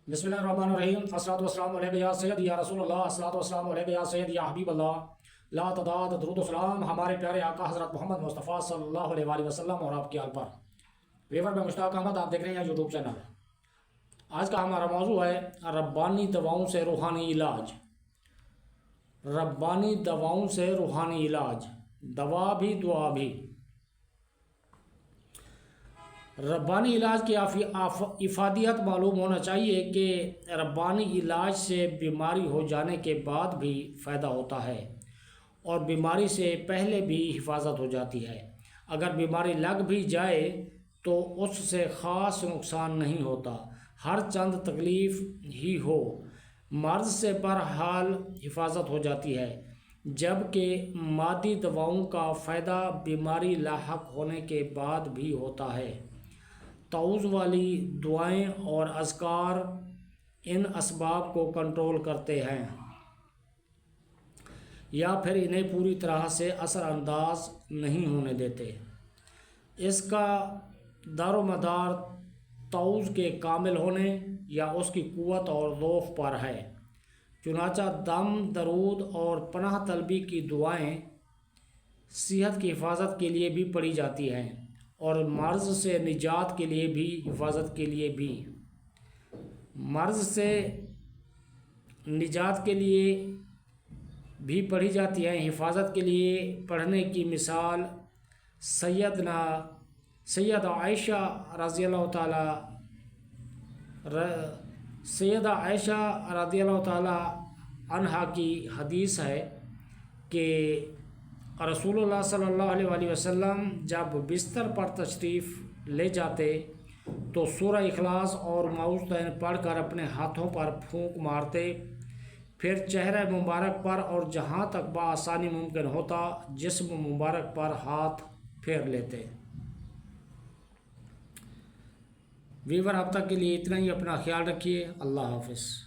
بسم اللہ الرحمن الرحیم، الصلاۃ والسلام علیہ یا سید یا رسول اللہ، الصلاۃ والسلام علیہ یا سید یا حبیب اللہ، لا تعداد درود و سلام ہمارے پیارے آقا حضرت محمد مصطفیٰ صلی اللہ علیہ وآلہ وسلم اور آپ کی آل پر۔ ویور میں مشتاق احمد، آپ دیکھ رہے ہیں یوٹیوب چینل۔ آج کا ہمارا موضوع ہے ربانی دواؤں سے روحانی علاج۔ ربانی دواؤں سے روحانی علاج، دوا بھی دعا بھی۔ ربانی علاج کی افادیت معلوم ہونا چاہیے کہ ربانی علاج سے بیماری ہو جانے کے بعد بھی فائدہ ہوتا ہے اور بیماری سے پہلے بھی حفاظت ہو جاتی ہے۔ اگر بیماری لگ بھی جائے تو اس سے خاص نقصان نہیں ہوتا، ہر چند تکلیف ہی ہو، مرض سے بہرحال حفاظت ہو جاتی ہے، جبکہ مادی دواؤں کا فائدہ بیماری لاحق ہونے کے بعد بھی ہوتا ہے۔ تعوذ والی دعائیں اور اذکار ان اسباب کو کنٹرول کرتے ہیں یا پھر انہیں پوری طرح سے اثر انداز نہیں ہونے دیتے۔ اس کا دار و مدار تعوذ کے کامل ہونے یا اس کی قوت اور ضعف پر ہے۔ چنانچہ دم، درود اور پناہ طلبی کی دعائیں صحت کی حفاظت کے لیے بھی پڑھی جاتی ہیں اور مرض سے نجات کے لیے بھی، حفاظت کے لیے بھی۔ مرض سے نجات کے لیے بھی پڑھی جاتی ہیں۔ حفاظت کے لیے پڑھنے کی مثال سیدہ عائشہ رضی اللہ تعالی عنہا کی حدیث ہے کہ رسول اللہ صلی اللہ علیہ وآلہ وسلم جب بستر پر تشریف لے جاتے تو سورہ اخلاص اور معوذتین پڑھ کر اپنے ہاتھوں پر پھونک مارتے، پھر چہرہ مبارک پر اور جہاں تک بآسانی ممکن ہوتا جسم مبارک پر ہاتھ پھیر لیتے۔ ویور اب تک کے لیے اتنا ہی، اپنا خیال رکھیے، اللہ حافظ۔